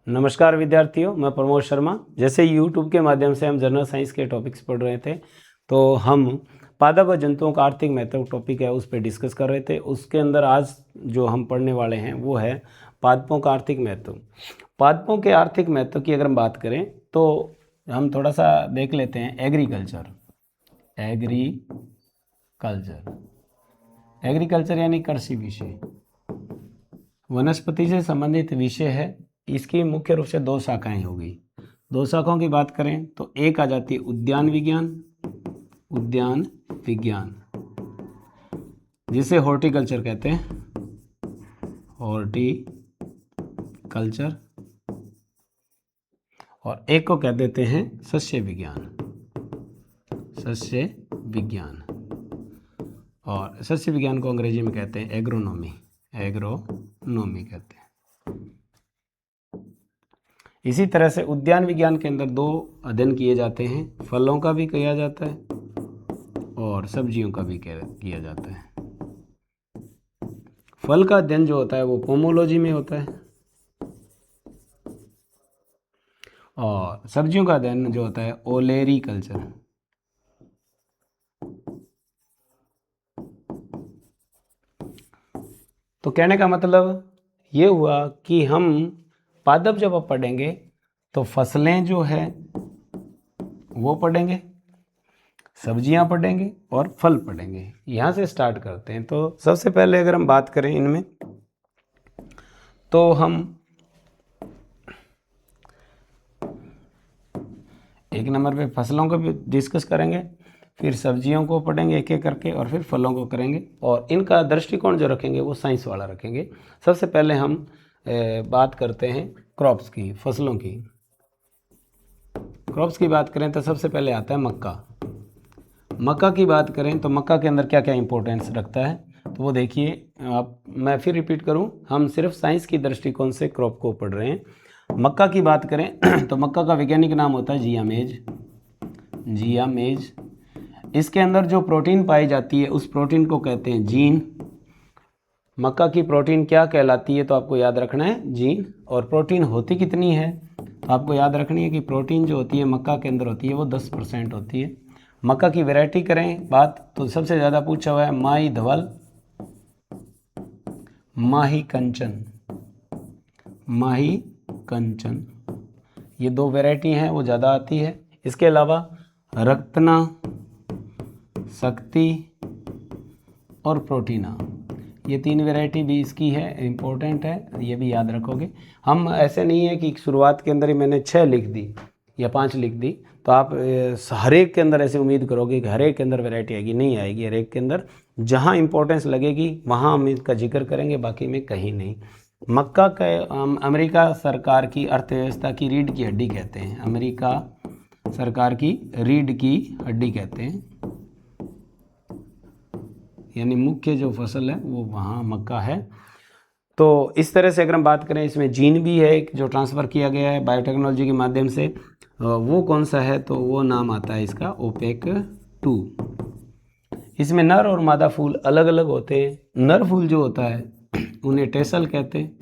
नमस्कार विद्यार्थियों, मैं प्रमोद शर्मा। जैसे यूट्यूब के माध्यम से हम जनरल साइंस के टॉपिक्स पढ़ रहे थे, तो हम पादप व जंतुओं का आर्थिक महत्व टॉपिक है उस पर डिस्कस कर रहे थे। उसके अंदर आज जो हम पढ़ने वाले हैं वो है पादपों का आर्थिक महत्व। पादपों के आर्थिक महत्व की अगर हम बात करें तो हम थोड़ा सा देख लेते हैं। एग्रीकल्चर यानी कृषि विषय, वनस्पति से संबंधित विषय है। इसकी मुख्य रूप से दो शाखाएं होगी। दो शाखाओं की बात करें तो एक आ जाती है उद्यान विज्ञान, जिसे हॉर्टिकल्चर कहते हैं, हॉर्टिकल्चर। और एक को कह देते हैं सस्य विज्ञान। और सस्य विज्ञान को अंग्रेजी में कहते हैं एग्रोनॉमी कहते हैं। इसी तरह से उद्यान विज्ञान के अंदर दो अध्ययन किए जाते हैं, फलों का भी किया जाता है और सब्जियों का भी किया जाता है। फल का अध्ययन जो होता है वो पोमोलॉजी में होता है, और सब्जियों का अध्ययन जो होता है ओलेरीकल्चर। तो कहने का मतलब ये हुआ कि हम पादप जब आप पढ़ेंगे तो फसलें जो है वो पढ़ेंगे, सब्जियां पढ़ेंगे और फल पढ़ेंगे। यहाँ से स्टार्ट करते हैं। तो सबसे पहले अगर हम बात करें इनमें, तो हम एक नंबर पे फसलों को भी डिस्कस करेंगे, फिर सब्जियों को पढ़ेंगे एक एक करके, और फिर फलों को करेंगे। और इनका दृष्टिकोण जो रखेंगे वो साइंस वाला रखेंगे। सबसे पहले हम बात करते हैं क्रॉप्स की, फसलों की। क्रॉप्स की बात करें तो सबसे पहले आता है मक्का की बात करें तो मक्का के अंदर क्या क्या इंपॉर्टेंस रखता है, तो वो देखिए आप। मैं फिर रिपीट करूं, हम सिर्फ साइंस की दृष्टिकोण से क्रॉप को पढ़ रहे हैं। मक्का की बात करें तो मक्का का वैज्ञानिक नाम होता है जियामेज। इसके अंदर जो प्रोटीन पाई जाती है उस प्रोटीन को कहते हैं जीन। मक्का की प्रोटीन क्या कहलाती है, तो आपको याद रखना है जीन। और प्रोटीन होती कितनी है, तो आपको याद रखनी है कि प्रोटीन जो होती है मक्का के अंदर होती है वो 10% होती है। मक्का की वैरायटी करें बात तो सबसे ज़्यादा पूछा हुआ है माही धवल, माही कंचन। ये दो वैरायटी हैं, वो ज़्यादा आती है। इसके अलावा रत्ना, शक्ति और प्रोटीना, ये तीन वैरायटी भी इसकी है, इम्पोर्टेंट है, ये भी याद रखोगे। हम ऐसे नहीं है कि शुरुआत के अंदर ही मैंने 6 लिख दी या 5 लिख दी, तो आप हर एक के अंदर ऐसे उम्मीद करोगे कि हर एक के अंदर वैरायटी आएगी, नहीं आएगी। हर एक के अंदर जहाँ इंपॉर्टेंस लगेगी वहाँ हम इसका जिक्र करेंगे, बाकी में कहीं नहीं। मक्का का अमेरिका सरकार की अर्थव्यवस्था की रीढ़ की हड्डी कहते हैं। अमेरिका सरकार की रीढ़ की हड्डी कहते हैं, यानी मुख्य जो फसल है वो वहाँ मक्का है। तो इस तरह से अगर हम बात करें, इसमें जीन भी है एक जो ट्रांसफ़र किया गया है बायोटेक्नोलॉजी के माध्यम से। वो कौन सा है, तो वो नाम आता है इसका OPEC2। इसमें नर और मादा फूल अलग अलग होते हैं। नर फूल जो होता है उन्हें टेसल कहते हैं,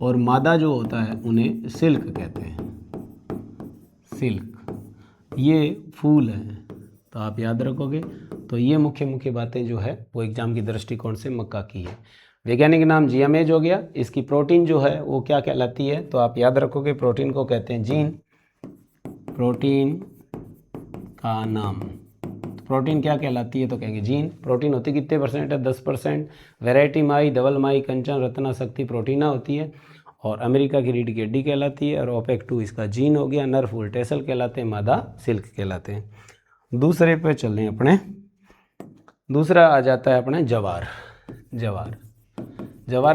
और मादा जो होता है उन्हें सिल्क कहते हैं। ये फूल है, तो आप याद रखोगे। तो ये मुख्य बातें जो है वो एग्जाम की दृष्टिकोण से मक्का की है। वैज्ञानिक नाम जियामेज हो गया। इसकी प्रोटीन जो है वो क्या कहलाती है, तो आप याद रखोगे प्रोटीन को कहते हैं जीन। प्रोटीन का नाम, तो प्रोटीन क्या कहलाती है, तो कहेंगे जीन। प्रोटीन होती कितने परसेंट है, 10%। वैरायटी माई, धवल माई, कंचन, रत्ना, शक्ति प्रोटीना होती है। और अमेरिका की रीढ़ की हड्डी कहलाती है। और OPEC2 इसका जीन हो गया। नर फूल टेसल कहलाते हैं, मादा सिल्क कहलाते हैं। दूसरे पे चल रहे हैं अपने। दूसरा आ जाता है अपने जवार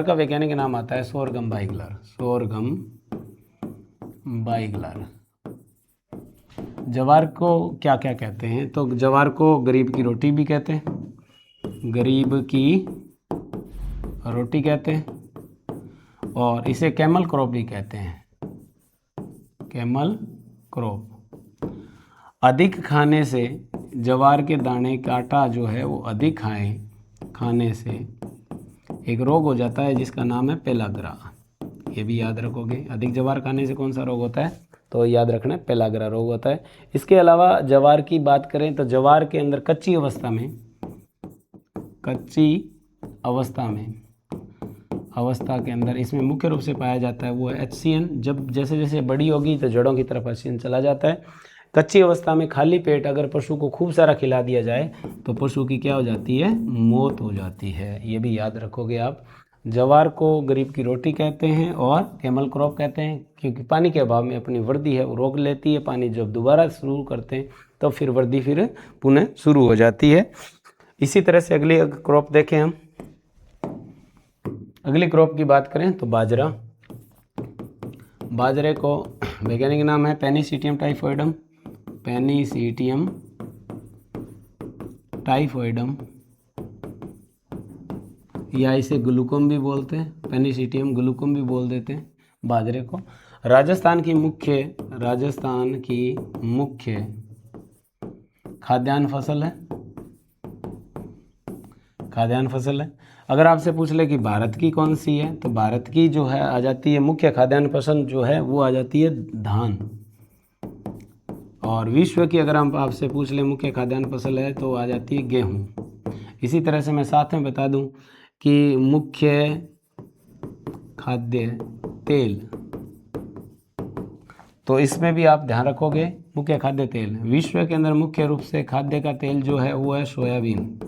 का वैज्ञानिक नाम आता है सोरगम बाइगलर। जवार को क्या क्या कहते हैं, तो जवार को गरीब की रोटी भी कहते हैं, और इसे कैमल क्रॉप भी कहते हैं, कैमल क्रॉप। अधिक खाने से जवार के दाने का आटा जो है वो अधिक खाने से एक रोग हो जाता है जिसका नाम है पेलाग्रा। ये भी याद रखोगे। अधिक ज्वार खाने से कौन सा रोग होता है, तो याद रखना पेलाग्रा रोग होता है। इसके अलावा ज्वार की बात करें तो ज्वार के अंदर कच्ची अवस्था के अंदर इसमें मुख्य रूप से पाया जाता है वो है HCN। जब जैसे जैसे बड़ी होगी तो जड़ों की तरफ HCN चला जाता है। कच्ची अवस्था में खाली पेट अगर पशु को खूब सारा खिला दिया जाए तो पशु की क्या हो जाती है, मौत हो जाती है। ये भी याद रखोगे आप। ज्वार को गरीब की रोटी कहते हैं और कैमल क्रॉप कहते हैं, क्योंकि पानी के अभाव में अपनी वृद्धि है वो रोक लेती है। पानी जब दोबारा शुरू करते हैं तो फिर वृद्धि फिर पुनः शुरू हो जाती है। इसी तरह से अगली क्रॉप देखें हम। अगली क्रॉप की बात करें तो बाजरा। बाजरे को वैज्ञानिक नाम है पेनिसिटियम टाइफोइडम। पेनिसिटियम टाइफोइडम या इसे ग्लूकोम भी बोलते हैं, पेनिसिटियम ग्लूकोम भी बोल देते हैं बाजरे को। राजस्थान की मुख्य खाद्यान्न फसल है। अगर आपसे पूछ ले कि भारत की कौन सी है, तो भारत की जो है आ जाती है मुख्य खाद्यान्न फसल जो है वो आ जाती है धान। और विश्व की अगर हम आपसे पूछ ले मुख्य खाद्यान्न फसल है तो आ जाती है गेहूँ। इसी तरह से मैं साथ में बता दूं कि मुख्य खाद्य तेल, तो इसमें भी आप ध्यान रखोगे मुख्य खाद्य तेल। विश्व के अंदर मुख्य रूप से खाद्य का तेल जो है वो है सोयाबीन।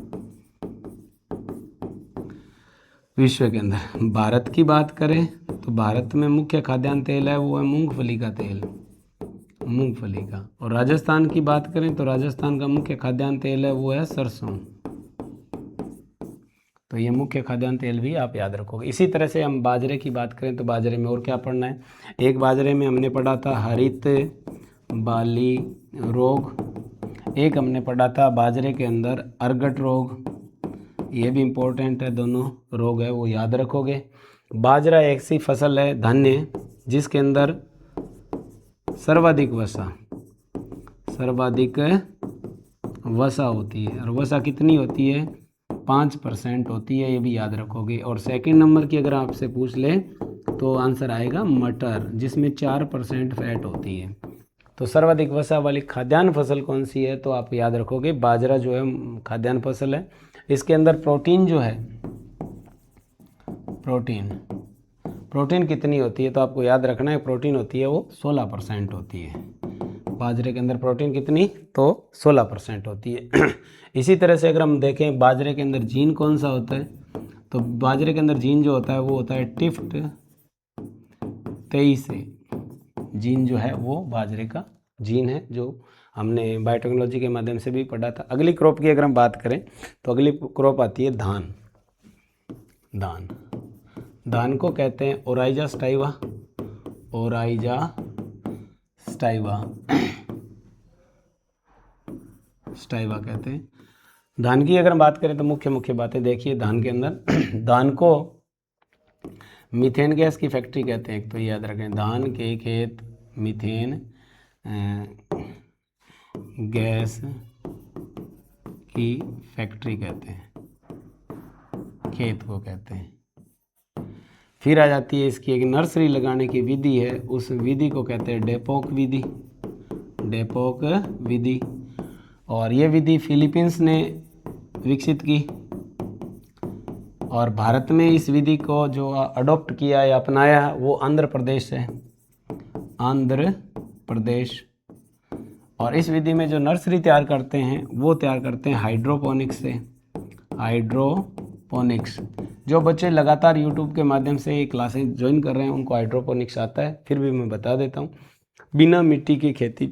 विश्व के अंदर भारत की बात करें तो भारत में मुख्य खाद्यान्न तेल है वो है मूंगफली का तेल, मूंगफली का। और राजस्थान की बात करें तो राजस्थान का मुख्य खाद्यान्न तेल है वो है सरसों। तो ये मुख्य खाद्यान्न तेल भी आप याद रखोगे। इसी तरह से हम बाजरे की बात करें तो बाजरे में और क्या पढ़ना है। एक बाजरे में हमने पढ़ा था हरित बाली रोग, एक हमने पढ़ा था बाजरे के अंदर अर्गट रोग। ये भी इम्पोर्टेंट है, दोनों रोग है वो याद रखोगे। बाजरा एक सी फसल है धान्य जिसके अंदर सर्वाधिक वसा होती है। और वसा कितनी होती है, 5% होती है, ये भी याद रखोगे। और सेकंड नंबर की अगर आपसे पूछ ले तो आंसर आएगा मटर, जिसमें 4% फैट होती है। तो सर्वाधिक वसा वाली खाद्यान्न फसल कौन सी है, तो आप याद रखोगे बाजरा जो है खाद्यान्न फसल है। इसके अंदर प्रोटीन जो है, प्रोटीन कितनी होती है, तो आपको याद रखना है प्रोटीन होती है वो 16% होती है। बाजरे के अंदर प्रोटीन कितनी, तो 16% होती है। इसी तरह से अगर हम देखें बाजरे के अंदर जीन कौन सा होता है, तो बाजरे के अंदर जीन जो होता है वो होता है टिफ्ट 23 जीन जो है वो बाजरे का जीन है, जो हमने बायोटेक्नोलॉजी के माध्यम से भी पढ़ा था। अगली क्रॉप की अगर हम बात करें तो अगली क्रॉप आती है धान को कहते हैं ओराइजा स्टाइवा कहते हैं। धान की अगर हम बात करें तो मुख्य बातें देखिए धान के अंदर। धान को मीथेन गैस की फैक्ट्री कहते हैं, एक तो याद रखें धान के खेत मीथेन गैस की फैक्ट्री कहते हैं, खेत को कहते हैं। फिर आ जाती है इसकी एक नर्सरी लगाने की विधि है, उस विधि को कहते हैं डेपोक विधि। और ये विधि फिलीपींस ने विकसित की और भारत में इस विधि को जो अडॉप्ट किया या अपनाया वो आंध्र प्रदेश। और इस विधि में जो नर्सरी तैयार करते हैं वो तैयार करते हैं हाइड्रोपोनिक्स। जो बच्चे लगातार यूट्यूब के माध्यम से ये क्लासेस ज्वाइन कर रहे हैं उनको हाइड्रोपोनिक्स आता है, फिर भी मैं बता देता हूँ। बिना मिट्टी की खेती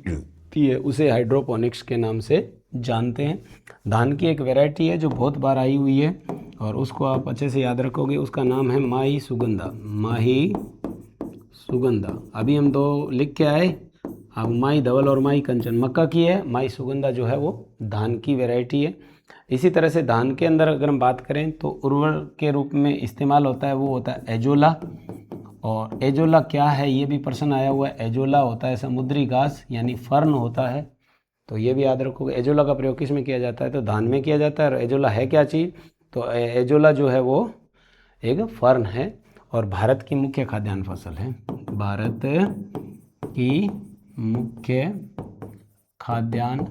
की है उसे हाइड्रोपोनिक्स के नाम से जानते हैं। धान की एक वैरायटी है जो बहुत बार आई हुई है और उसको आप अच्छे से याद रखोगे, उसका नाम है माही सुगंधा। अभी हम दो लिख के आए, अब माही धवल और माही कंचन मक्का की है, माही सुगंधा जो है वो धान की वैरायटी है। इसी तरह से धान के अंदर अगर हम बात करें तो उर्वरक के रूप में इस्तेमाल होता है वो होता है एजोला। और एजोला क्या है ये भी प्रश्न आया हुआ है। एजोला होता है समुद्री घास यानी फर्न होता है, तो ये भी याद रखोगे। एजोला का प्रयोग किस में किया जाता है, तो धान में किया जाता है। और एजोला है क्या चीज़, तो एजोला जो है वो एक फर्न है। और भारत की मुख्य खाद्यान्न फसल है। भारत की मुख्य खाद्यान्न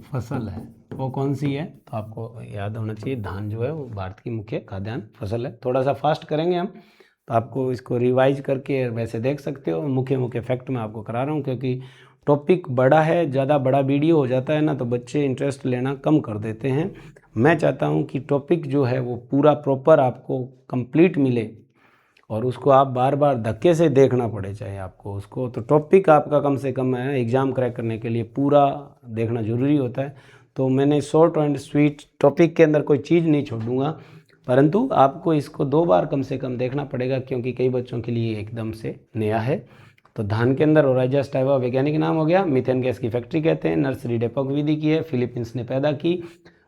फसल है वो कौन सी है? तो आपको याद होना चाहिए धान जो है वो भारत की मुख्य खाद्यान्न फसल है। थोड़ा सा फास्ट करेंगे हम, तो आपको इसको रिवाइज करके वैसे देख सकते हो। मुख्य मुख्य फैक्ट मैं आपको करा रहा हूँ, क्योंकि टॉपिक बड़ा है, ज़्यादा बड़ा वीडियो हो जाता है ना, तो बच्चे इंटरेस्ट लेना कम कर देते हैं। मैं चाहता हूँ कि टॉपिक जो है वो पूरा प्रॉपर आपको कंप्लीट मिले, और उसको आप बार बार धक्के से देखना पड़े चाहे आपको उसको। तो टॉपिक आपका कम से कम है एग्ज़ाम क्रैक करने के लिए पूरा देखना ज़रूरी होता है। तो मैंने शॉर्ट एंड स्वीट टॉपिक के अंदर कोई चीज़ नहीं छोड़ूंगा, परंतु आपको इसको 2 बार कम से कम देखना पड़ेगा, क्योंकि कई बच्चों के लिए एकदम से नया है। तो धान के अंदर ओराइजा स्टाइवा वैज्ञानिक नाम हो गया, मीथेन गैस की फैक्ट्री कहते हैं, नर्सरी डेपोक विधि की है, फिलीपींस ने पैदा की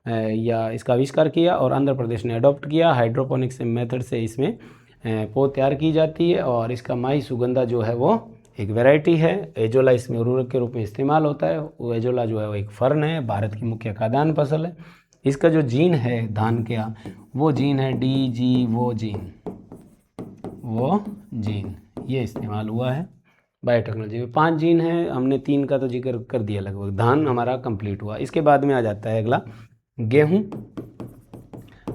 या इसका आविष्कार किया, और आंध्र प्रदेश ने अडॉप्ट किया। हाइड्रोपोनिक्स मेथड से इसमें पौध तैयार की जाती है, और इसका माई सुगंधा जो है वो एक वैरायटी है। एजोला इसमें उर्वरक के रूप में इस्तेमाल होता है। वो एजोला जो है वो एक फर्न है, भारत की मुख्य खाद्यान्न फसल है। इसका जो जीन है धान का, वो जीन है DG वो जीन ये इस्तेमाल हुआ है बायोटेक्नोलॉजी में। 5 जीन है, हमने 3 का तो जिक्र कर दिया लगभग। धान हमारा कंप्लीट हुआ। इसके बाद में आ जाता है अगला गेहूँ।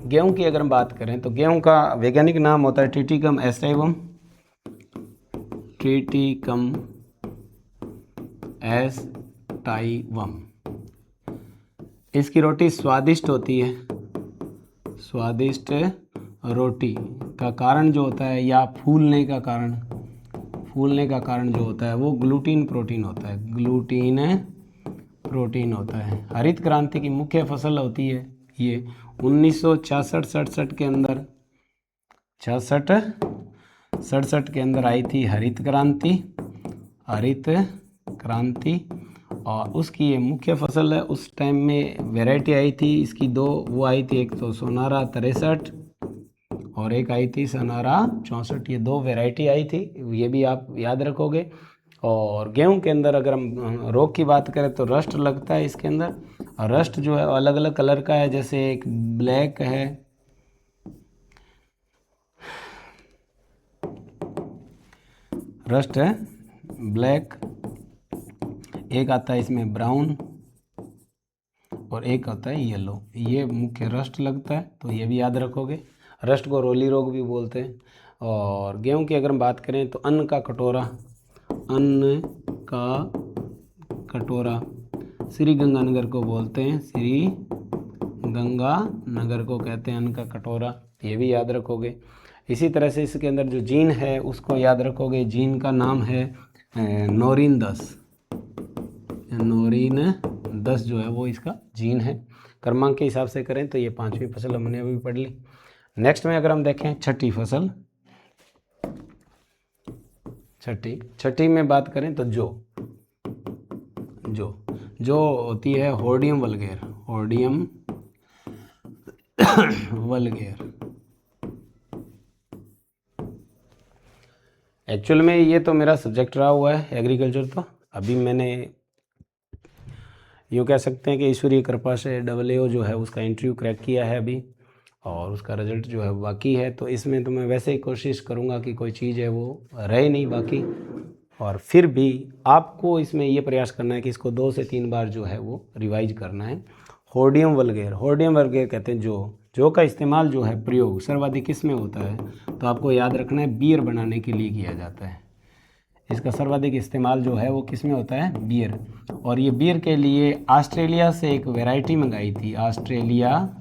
गेहूं की अगर हम बात करें तो गेहूं का वैज्ञानिक नाम होता है ट्रिटिकम एस्टाइवम। ट्रिटिकम एस्टाइवम। इसकी रोटी स्वादिष्ट होती है। स्वादिष्ट रोटी का कारण जो होता है, या फूलने का कारण जो होता है वो ग्लूटीन प्रोटीन होता है। ग्लूटीन प्रोटीन होता है। हरित क्रांति की मुख्य फसल होती है ये 1966-67 के अंदर, 66-67 के अंदर आई थी हरित क्रांति, और उसकी ये मुख्य फसल है। उस टाइम में वैरायटी आई थी इसकी 2, वो आई थी, एक तो सोनारा 63 और एक आई थी सोनारा 64। ये 2 वैरायटी आई थी, ये भी आप याद रखोगे। और गेहूं के अंदर अगर हम रोग की बात करें तो रस्ट लगता है इसके अंदर, और रस्ट जो है अलग अलग कलर का है, जैसे एक ब्लैक है, रस्ट है ब्लैक, एक आता है इसमें ब्राउन, और एक आता है येलो। ये मुख्य रस्ट लगता है, तो ये भी याद रखोगे। रस्ट को रोली रोग भी बोलते हैं। और गेहूं की अगर हम बात करें तो अन्न का कटोरा श्री गंगानगर को बोलते हैं। श्री गंगानगर को कहते हैं अन्न का कटोरा, ये भी याद रखोगे। इसी तरह से इसके अंदर जो जीन है उसको याद रखोगे। जीन का नाम है नोरिन 10 जो है वो इसका जीन है। क्रमांक के हिसाब से करें तो ये 5वीं फसल हमने अभी पढ़ ली। नेक्स्ट में अगर हम देखें छठी फसल, छठी में बात करें तो जो होती है होर्डियम वल्गेर। एक्चुअल में ये तो मेरा सब्जेक्ट रहा हुआ है एग्रीकल्चर, तो अभी मैंने यूँ कह सकते हैं कि ईश्वरीय कृपा से AAO जो है उसका इंटरव्यू क्रैक किया है अभी, और उसका रिजल्ट जो है बाकी है। तो इसमें तो मैं वैसे ही कोशिश करूँगा कि कोई चीज़ है वो रहे नहीं बाकी, और फिर भी आपको इसमें ये प्रयास करना है कि इसको 2 से 3 बार जो है वो रिवाइज करना है। होर्डियम वल्गेर कहते हैं जो का इस्तेमाल जो है प्रयोग सर्वाधिक किस में होता है, तो आपको याद रखना है बियर बनाने के लिए किया जाता है। इसका सर्वाधिक इस्तेमाल जो है वो किस में होता है, बियर। और ये बियर के लिए ऑस्ट्रेलिया से एक वैरायटी मंगाई थी, ऑस्ट्रेलिया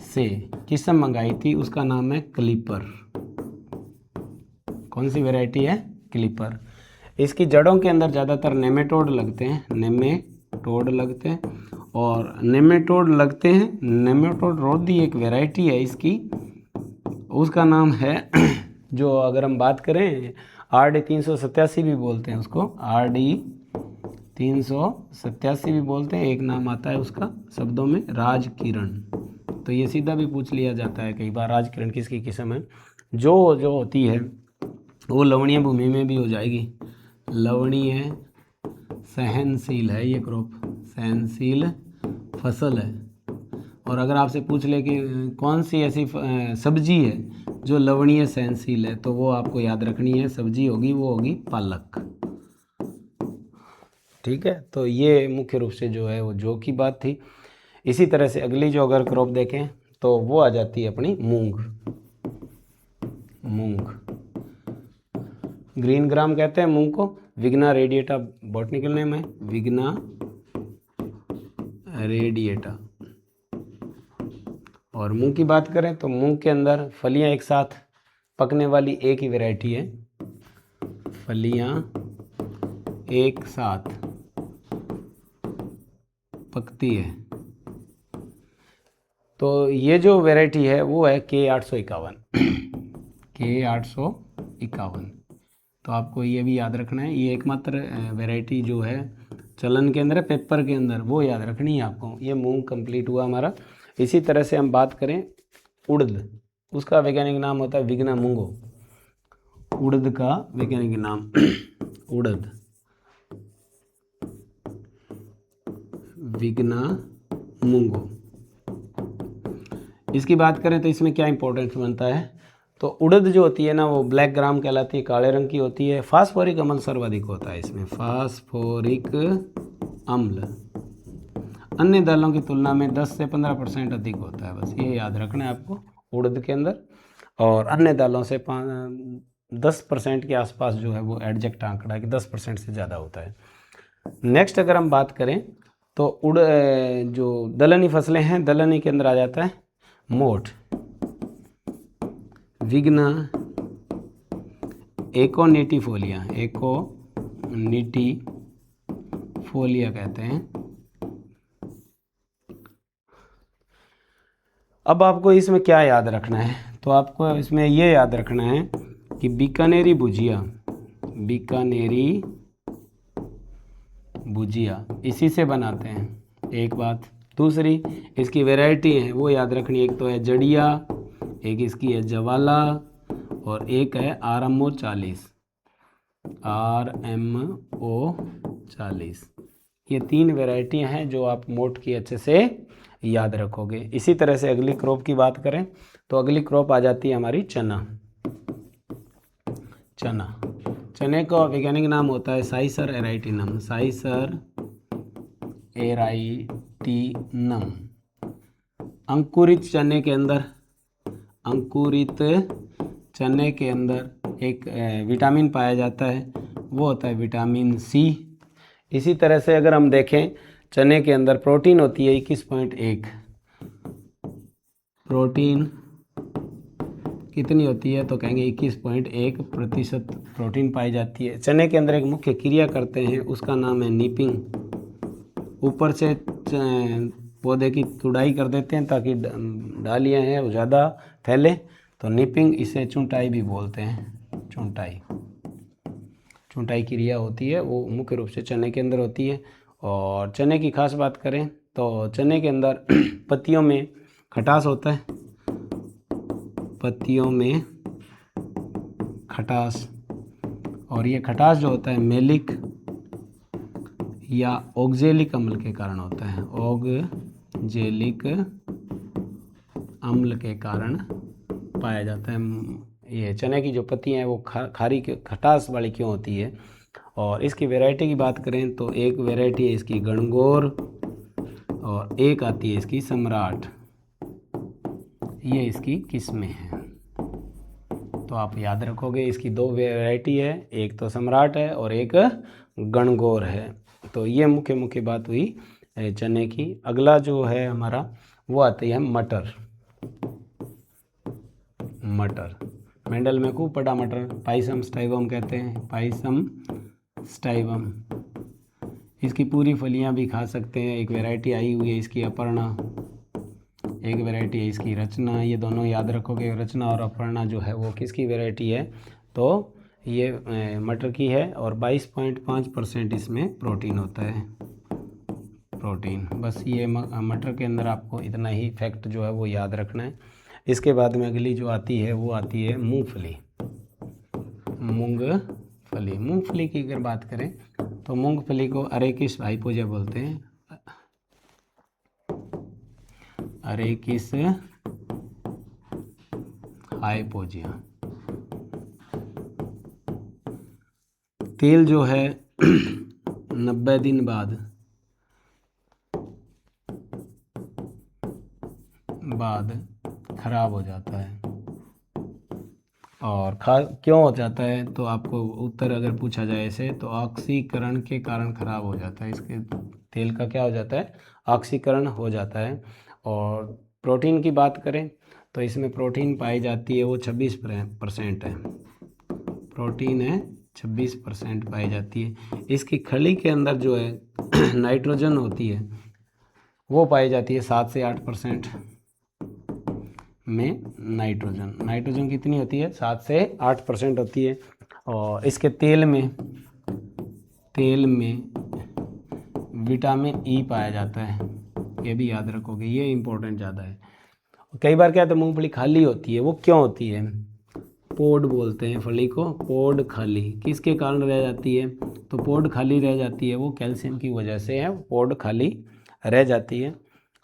से किस्म मंगाई थी, उसका नाम है क्लिपर। कौन सी वैरायटी है, क्लिपर। इसकी जड़ों के अंदर ज़्यादातर नेमेटोड लगते हैं, नेमेटोड रोधी एक वैरायटी है इसकी, उसका नाम है जो अगर हम बात करें RD 387 भी बोलते हैं उसको, RD 387 भी बोलते हैं। एक नाम आता है उसका शब्दों में राजकिरण, तो ये सीधा भी पूछ लिया जाता है कई बार, राजकिरण किसकी किस्म है। जो होती है वो लवणीय भूमि में भी हो जाएगी, लवणीय सहनशील है ये क्रॉप, सहनशील फसल है। और अगर आपसे पूछ ले कि कौन सी ऐसी सब्जी है जो लवणीय सहनशील है तो वो आपको याद रखनी है, सब्जी होगी वो होगी पालक। ठीक है, तो ये मुख्य रूप से जो है वो जो की बात थी। इसी तरह से अगली जो अगर क्रॉप देखें तो वो आ जाती है अपनी मूंग। मूंग, ग्रीन ग्राम कहते हैं मूंग को, विग्ना रेडिएटा बॉटनिकल नेम है, विग्ना रेडिएटा। और मूंग की बात करें तो मूंग के अंदर फलियां एक साथ पकने वाली एक ही वैरायटी है, फलियां एक साथ पकती है, तो ये जो वैरायटी है वो है K851। K851, तो आपको ये भी याद रखना है, ये एकमात्र वैरायटी जो है चलन के अंदर है, पेपर के अंदर, वो याद रखनी है आपको। ये मूंग कंप्लीट हुआ हमारा। इसी तरह से हम बात करें उड़द, उसका वैज्ञानिक नाम होता है विग्ना मूंगो। उड़द का वैज्ञानिक नाम उड़द, विग्ना मूंगो। इसकी बात करें तो इसमें क्या इंपॉर्टेंस बनता है, तो उड़द जो होती है ना वो ब्लैक ग्राम कहलाती है, काले रंग की होती है। फास्फोरिक अम्ल सर्वाधिक होता है इसमें, फास्फोरिक अम्ल अन्य दालों की तुलना में 10 से 15% अधिक होता है। बस ये याद रखना है आपको उड़द के अंदर, और अन्य दालों से 10% के आसपास जो है वो एडजेक्ट आंकड़ा है कि 10% से ज़्यादा होता है। नेक्स्ट अगर हम बात करें तो जो दलहनी फसलें हैं, दलहनी के अंदर आ जाता है मोठ, विग्ना एकोनिटिफोलिया, एकोनिटिफोलिया कहते हैं। अब आपको इसमें क्या याद रखना है, तो आपको इसमें ये याद रखना है कि बीकानेरी भुजिया इसी से बनाते हैं, एक बात। दूसरी इसकी वैरायटी है वो याद रखनी है, एक तो है जड़िया, एक इसकी है जवाला, और एक है RMO40। RMO40, ये 3 वैरायटियाँ हैं जो आप मोट की अच्छे से याद रखोगे। इसी तरह से अगली क्रॉप की बात करें तो अगली क्रॉप आ जाती है हमारी चना। चने का वैज्ञानिक नाम होता है साइसर एराइटिनम, साइसर एराइटिनम। अंकुरित चने के अंदर एक विटामिन पाया जाता है, वो होता है विटामिन सी। इसी तरह से अगर हम देखें चने के अंदर प्रोटीन होती है 21.1, प्रोटीन कितनी होती है तो कहेंगे 21.1% प्रोटीन पाई जाती है। चने के अंदर एक मुख्य क्रिया करते हैं उसका नाम है नीपिंग। ऊपर से पौधे की तुड़ाई कर देते हैं ताकि डालियाँ हैं वो ज़्यादा फैले, तो नीपिंग, इसे चुंटाई भी बोलते हैं। चुंटाई क्रिया होती है वो मुख्य रूप से चने के अंदर होती है। और चने की खास बात करें तो चने के अंदर पत्तियों में खटास होता है, पत्तियों में खटास, और ये खटास जो होता है मेलिक या ऑक्जेलिक अम्ल के कारण होता है, ऑक्जेलिक अम्ल के कारण पाया जाता है। ये चने की जो पत्तियां हैं वो खारी खटास वाली क्यों होती है। और इसकी वैरायटी की बात करें तो एक वैरायटी है इसकी गणगौर, और एक आती है इसकी सम्राट, ये इसकी किस्में हैं। तो आप याद रखोगे इसकी 2 वैरायटी है, एक तो सम्राट है और एक गणगौर है। तो ये मुख्य बात हुई चने की। अगला जो है हमारा वो आती है मटर। मेंडल में खूब पड़ा मटर, पाइसम स्टाइवम कहते हैं, पाइसम स्टाइवम। इसकी पूरी फलियां भी खा सकते हैं। एक वैरायटी आई हुई है इसकी अपर्णा, एक वैरायटी है इसकी रचना। ये दोनों याद रखोगे, रचना और अपर्णा जो है वो किसकी वैरायटी है, तो ये मटर की है। और 22.5% इसमें प्रोटीन होता है, प्रोटीन। बस ये मटर के अंदर आपको इतना ही फैक्ट जो है वो याद रखना है। इसके बाद में अगली जो आती है वो आती है मूंगफली। मूंगफली की अगर बात करें तो मूंगफली को अरेकिस हाइपोजा बोलते हैं, अरेकिस हाइपोजिया। तेल जो है 90 दिन बाद खराब हो जाता है। और क्यों हो जाता है, तो आपको उत्तर अगर पूछा जाए ऐसे, तो ऑक्सीकरण के कारण खराब हो जाता है। इसके तेल का क्या हो जाता है, ऑक्सीकरण हो जाता है। और प्रोटीन की बात करें तो इसमें प्रोटीन पाई जाती है वो 26% है। प्रोटीन है 26% पाई जाती है। इसकी खली के अंदर जो है नाइट्रोजन होती है वो पाई जाती है 7 से 8% में। नाइट्रोजन कितनी होती है, 7 से 8% होती है। और इसके तेल में विटामिन ई पाया जाता है, ये भी याद रखोगे, ये इंपॉर्टेंट ज़्यादा है। कई बार क्या होता है, मूंगफली खाली होती है, वो क्यों होती है, पोड बोलते हैं फली को, पोड खाली किसके कारण रह जाती है, तो पोड खाली रह जाती है वो कैल्शियम की वजह से है, पोड खाली रह जाती है।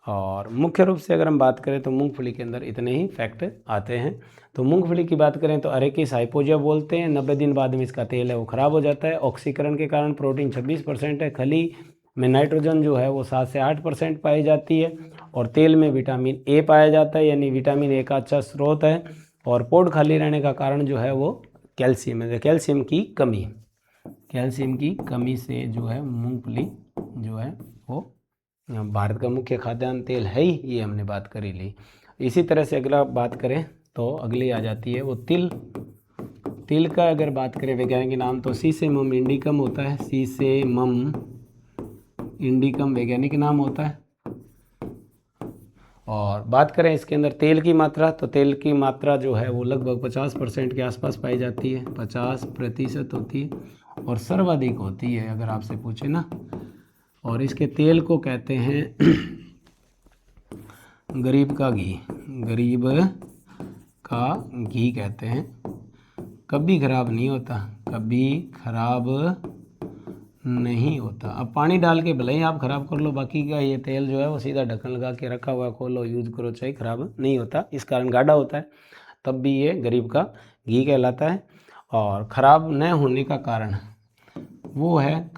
और मुख्य रूप से अगर हम बात करें तो मूंगफली के अंदर इतने ही फैक्ट आते हैं। तो मूंगफली की बात करें तो अरेकिस हाइपोजिया बोलते हैं। 90 दिन बाद में इसका तेल है वो ख़राब हो जाता है। ऑक्सीकरण के कारण प्रोटीन 26% है। खली में नाइट्रोजन जो है वो 7 से 8% पाई जाती है। और तेल में विटामिन ए पाया जाता है, यानी विटामिन ए का अच्छा स्रोत है। और पोड खाली रहने का कारण जो है वो कैल्शियम है, कैल्शियम की कमी से जो है मूंगफली जो है वो भारत का मुख्य खाद्यान्न तेल है ही, ये हमने बात करी ली। इसी तरह से अगला बात करें तो अगली आ जाती है वो तिल का अगर बात करें वैज्ञानिक नाम तो सीसेमम इंडिकम होता है। सीसेमम इंडिकम वैज्ञानिक नाम होता है। और बात करें इसके अंदर तेल की मात्रा, तो तेल की मात्रा जो है वो लगभग 50% के आसपास पाई जाती है, 50% होती है और सर्वाधिक होती है अगर आपसे पूछे ना। और इसके तेल को कहते हैं गरीब का घी कहते हैं। कभी खराब नहीं होता, अब पानी डाल के भले ही आप ख़राब कर लो, बाकी का ये तेल जो है वो सीधा ढक्कन लगा के रखा हुआ, खोलो यूज़ करो, चाहे ख़राब नहीं होता। इस कारण गाढ़ा होता है, तब भी ये गरीब का घी कहलाता है। और ख़राब न होने का कारण वो है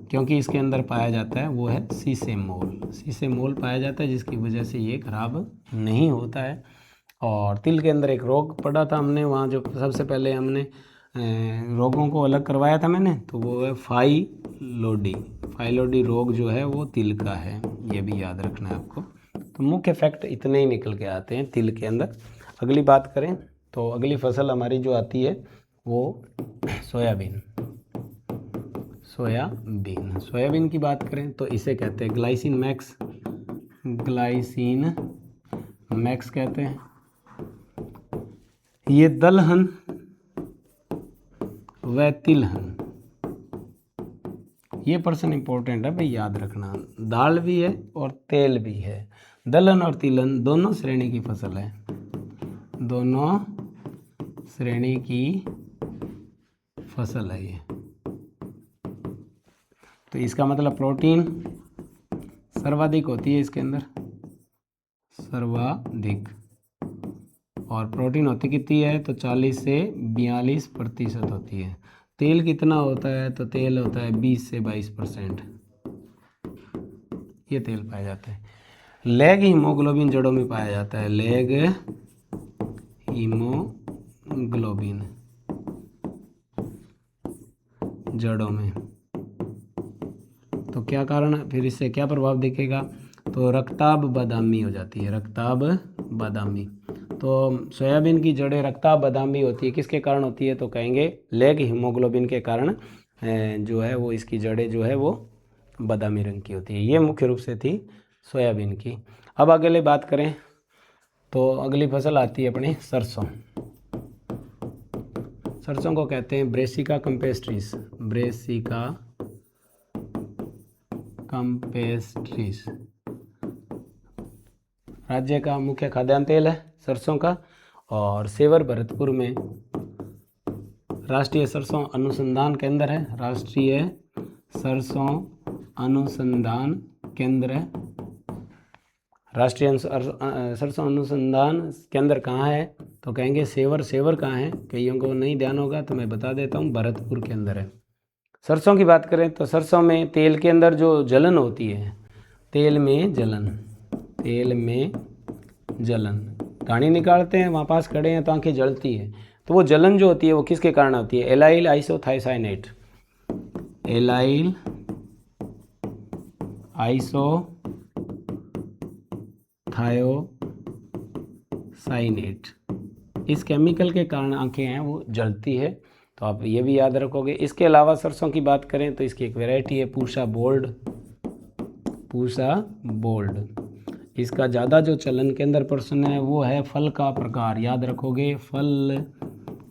क्योंकि इसके अंदर पाया जाता है वो है सीसेमोल पाया जाता है, जिसकी वजह से ये खराब नहीं होता है। और तिल के अंदर एक रोग पढ़ा था हमने, वहाँ जो सबसे पहले हमने रोगों को अलग करवाया था मैंने, तो वो है फाइलोडी रोग जो है वो तिल का है, ये भी याद रखना है आपको। तो मुख्य फैक्ट इतने ही निकल के आते हैं तिल के अंदर। अगली बात करें तो अगली फसल हमारी जो आती है वो सोयाबीन की बात करें तो इसे कहते हैं ग्लाइसिन मैक्स कहते हैं। ये दलहन व तिलहन, ये पर्सन इंपॉर्टेंट है भाई, याद रखना। दाल भी है और तेल भी है। दलहन और तिलहन दोनों श्रेणी की फसल है, दोनों श्रेणी की फसल है ये। तो इसका मतलब प्रोटीन सर्वाधिक होती है इसके अंदर, सर्वाधिक। और प्रोटीन होती कितनी है, तो 40 से 42% होती है। तेल कितना होता है, तो तेल होता है 20 से 22%, ये तेल पाया जाता है। लेग हीमोग्लोबिन जड़ों में पाया जाता है, लेग हीमोग्लोबिन जड़ों में। तो क्या कारण, फिर इससे क्या प्रभाव दिखेगा, तो रक्ताब बादामी हो जाती है, रक्ताब बादामी। तो सोयाबीन की जड़ें रक्ताब बादामी होती है, किसके कारण होती है, तो कहेंगे लेग हीमोग्लोबिन के कारण जो है वो इसकी जड़ें जो है वो बादामी रंग की होती है। ये मुख्य रूप से थी सोयाबीन की। अब अगले बात करें तो अगली फसल आती है अपनी सरसों को कहते हैं ब्रेसिका कैम्पेस्ट्रिस, राज्य का मुख्य खाद्यान्न तेल है सरसों का। और सेवर भरतपुर में राष्ट्रीय सरसों अनुसंधान केंद्र है, राष्ट्रीय सरसों अनुसंधान केंद्र राष्ट्रीय सरसों अनुसंधान केंद्र कहाँ है, तो कहेंगे सेवर। सेवर कहाँ है, कईयों को नहीं ध्यान होगा तो मैं बता देता हूँ, भरतपुर के अंदर है। सरसों की बात करें तो सरसों में तेल के अंदर जो जलन होती है, तेल में जलन, तेल में जलन, घानी निकालते हैं, वहाँ पास खड़े हैं तो आंखें जलती है, तो वो जलन जो होती है वो किसके कारण होती है, एलाइल आइसोथायोसाइनेट, एलाइल आइसोथायोसाइनेट, इस केमिकल के कारण आंखें हैं वो जलती है, तो आप ये भी याद रखोगे। इसके अलावा सरसों की बात करें तो इसकी एक वैरायटी है पूसा बोल्ड, पूसा बोल्ड, इसका ज़्यादा जो चलन के अंदर प्रश्न है वो है फल का प्रकार, याद रखोगे फल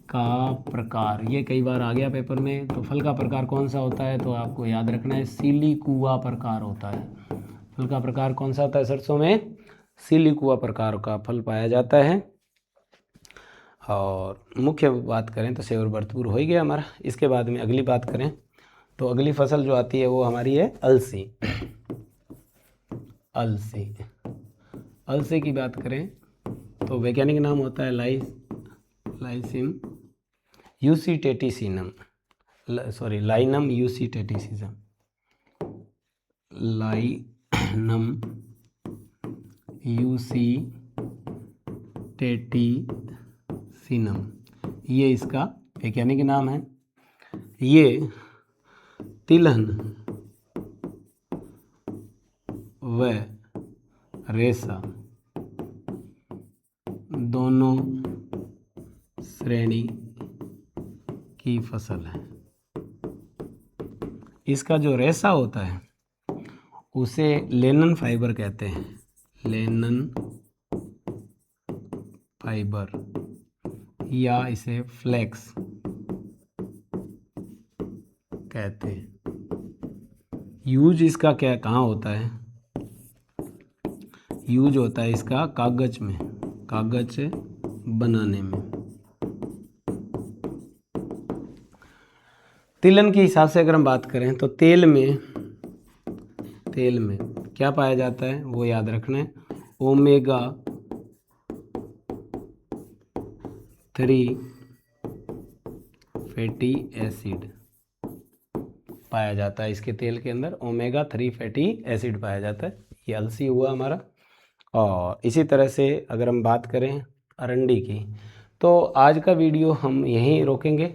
का प्रकार, ये कई बार आ गया पेपर में। तो फल का प्रकार कौन सा होता है, तो आपको याद रखना है सिलिकुआ प्रकार होता है। फल का प्रकार कौन सा होता है सरसों में, सिलिकुआ प्रकार का फल पाया जाता है। और मुख्य बात करें तो सेवर भरतपुर हो ही गया हमारा। इसके बाद में अगली बात करें तो अगली फसल जो आती है वो हमारी है अलसी। अलसी, अलसी की बात करें तो वैज्ञानिक नाम होता है लाइसिम यूसीटेटिसिनम, लाइनम यूसीटेटिसिनम, लाइनम यूसीटेटिसिनम, ये इसका वैज्ञानिक नाम है। ये तिलहन व रेशा दोनों श्रेणी की फसल है। इसका जो रेशा होता है उसे लेनन फाइबर कहते हैं, लेनन फाइबर, या इसे फ्लेक्स कहते हैं। यूज इसका क्या कहाँ होता है, यूज होता है इसका कागज में, कागज बनाने में। तिलहन के हिसाब से अगर हम बात करें तो तेल में क्या पाया जाता है वो याद रखना है, ओमेगा 3 फैटी एसिड पाया जाता है। इसके तेल के अंदर ओमेगा 3 फैटी एसिड पाया जाता है। ये अलसी हुआ हमारा। और इसी तरह से अगर हम बात करें अरंडी की, तो आज का वीडियो हम यहीं रोकेंगे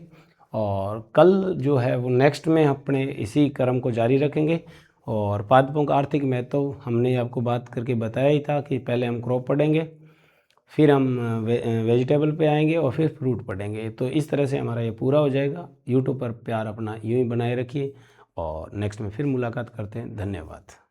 और कल जो है वो नेक्स्ट में अपने इसी क्रम को जारी रखेंगे। और पादपों का आर्थिक महत्व हमने आपको बात करके बताया ही था कि पहले हम क्रॉप पढ़ेंगे, फिर हम वेजिटेबल पे आएंगे और फिर फ्रूट पढ़ेंगे। तो इस तरह से हमारा ये पूरा हो जाएगा। यूट्यूब पर प्यार अपना यूँ ही बनाए रखिए और नेक्स्ट में फिर मुलाकात करते हैं। धन्यवाद।